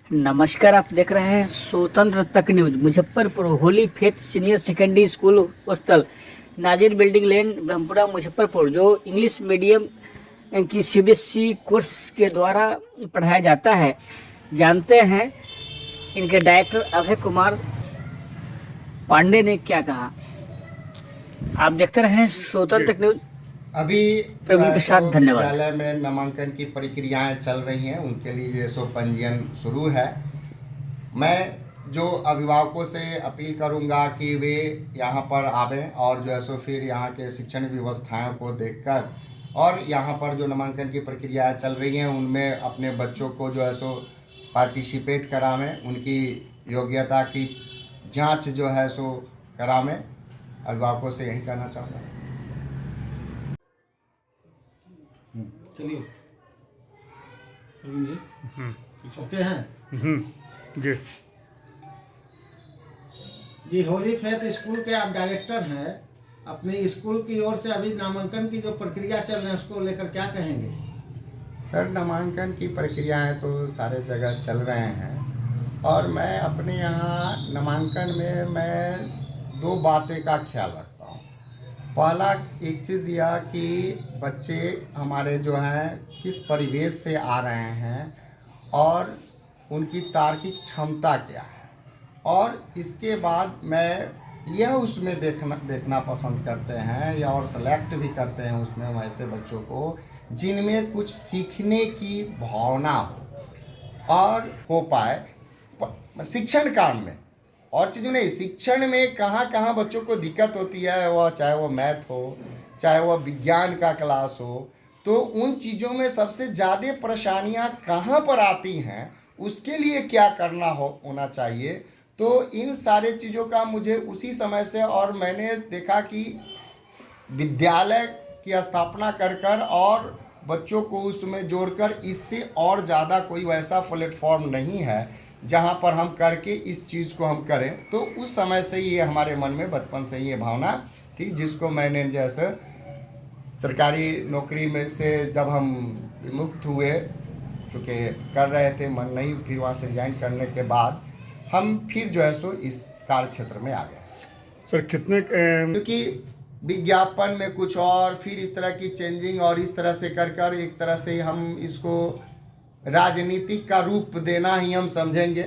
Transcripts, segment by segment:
नमस्कार, आप देख रहे हैं Swatantra Tak news. Muzaffarpur holy faith senior secondary school hostel Nazir building lane Brahmpura Muzaffarpur, जो इंग्लिश मीडियम की सीबीएसई कोर्स के द्वारा पढ़ाया जाता है। जानते हैं इनके डायरेक्टर अभय कुमार पांडे ने क्या कहा। आप देखते रहे स्वतंत्र तक न्यूज। अभी प्रवीण प्रसाद, धन्यवाद। विद्यालय में नामांकन की प्रक्रियाएं चल रही हैं, उनके लिए सो पंजीयन शुरू है। मैं जो अभिभावकों से अपील करूंगा कि वे यहाँ पर आवें और जो है सो फिर यहाँ के शिक्षण व्यवस्थाओं को देखकर और यहाँ पर जो नामांकन की प्रक्रियाएं चल रही हैं उनमें अपने बच्चों को जो है सो पार्टिसिपेट करावें, उनकी योग्यता की जांच जो है सो करावें। अभिभावकों से यही कहना चाहूँगा। चलिए प्रवीण जी ओके हैं जी जी। होली फेथ स्कूल के आप डायरेक्टर हैं, अपने स्कूल की ओर से अभी नामांकन की जो प्रक्रिया चल रही है उसको लेकर क्या कहेंगे? सर, नामांकन की प्रक्रियाएं तो सारे जगह चल रहे हैं और मैं अपने यहाँ नामांकन में मैं दो बातें का ख्याल रखता हूँ। पहला एक चीज़ यह कि बच्चे हमारे जो हैं किस परिवेश से आ रहे हैं और उनकी तार्किक क्षमता क्या है, और इसके बाद मैं यह उसमें देखना पसंद करते हैं या और सेलेक्ट भी करते हैं उसमें वैसे बच्चों को जिनमें कुछ सीखने की भावना हो और हो पाए शिक्षण काम में। और चीज़ नहीं, शिक्षण में कहाँ कहाँ बच्चों को दिक्कत होती है, वह चाहे वो मैथ हो चाहे वह विज्ञान का क्लास हो, तो उन चीज़ों में सबसे ज़्यादा परेशानियाँ कहाँ पर आती हैं, उसके लिए क्या करना होना चाहिए। तो इन सारे चीज़ों का मुझे उसी समय से, और मैंने देखा कि विद्यालय की स्थापना कर और बच्चों को उसमें जोड़कर इससे और ज़्यादा कोई वैसा प्लेटफॉर्म नहीं है जहाँ पर हम करके इस चीज़ को हम करें। तो उस समय से ये हमारे मन में बचपन से ये भावना थी, जिसको मैंने जैसे सरकारी नौकरी में से जब हम विमुक्त हुए, चूँकि कर रहे थे, मन नहीं, फिर वहाँ से रिजाइन करने के बाद हम फिर जो है सो इस कार्य क्षेत्र में आ गए। सर कितने क्योंकि विज्ञापन में कुछ और, फिर इस तरह की चेंजिंग और इस तरह से कर एक तरह से हम इसको राजनीतिक का रूप देना ही हम समझेंगे,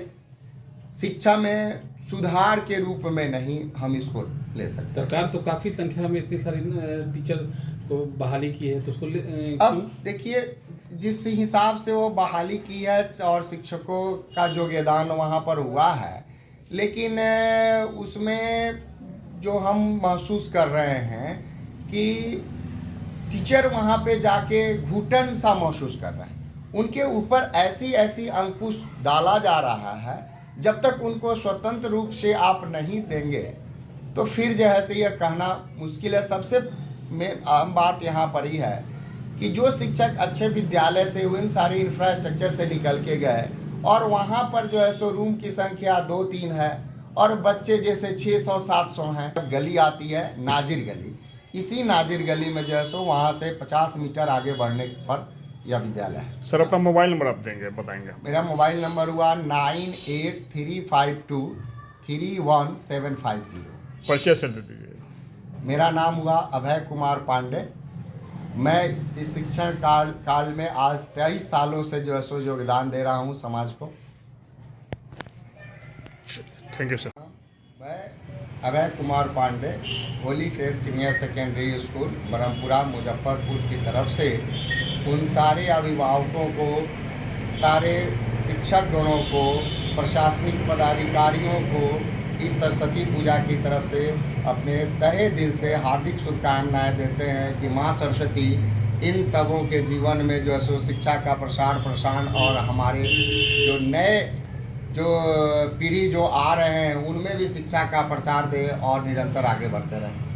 शिक्षा में सुधार के रूप में नहीं हम इसको ले सकते। सरकार तो काफ़ी संख्या में इतनी सारी टीचर को बहाली की है, तो उसको अब देखिए जिस हिसाब से वो बहाली की है और शिक्षकों का योगदान वहाँ पर हुआ है, लेकिन उसमें जो हम महसूस कर रहे हैं कि टीचर वहाँ पे जाके घुटन सा महसूस कर रहे हैं। उनके ऊपर ऐसी अंकुश डाला जा रहा है, जब तक उनको स्वतंत्र रूप से आप नहीं देंगे तो फिर जो है से यह कहना मुश्किल है। सबसे आम बात यहाँ पर ही है कि जो शिक्षक अच्छे विद्यालय से हुए, इन सारे इंफ्रास्ट्रक्चर से निकल के गए और वहाँ पर जो है सो रूम की संख्या 2-3 है और बच्चे जैसे 600-700 हैं। गली आती है नाजिर गली, इसी नाजिर गली में जो है सो वहाँ से 50 मीटर आगे बढ़ने पर यह विद्यालय है। सर अपना मोबाइल नंबर आप देंगे, बताएंगे? मेरा मोबाइल नंबर हुआ 9835231750। परिचय से दे दीजिए। मेरा नाम हुआ अभय कुमार पांडे। मैं इस शिक्षण काल में आज 23 सालों से जो है सो योगदान दे रहा हूँ समाज को। Thank you sir. मैं Abhay Kumar Pandey, holy faith senior secondary school Brahmpura Muzaffarpur की तरफ से उन सारे अभिभावकों को, सारे शिक्षक गणों को, प्रशासनिक पदाधिकारियों को इस सरस्वती पूजा की तरफ से अपने तहे दिल से हार्दिक शुभकामनाएं देते हैं कि माँ सरस्वती इन सबों के जीवन में जो है सो शिक्षा का प्रसार और हमारे जो नए जो पीढ़ी जो आ रहे हैं उनमें भी शिक्षा का प्रसार दे और निरंतर आगे बढ़ते रहें।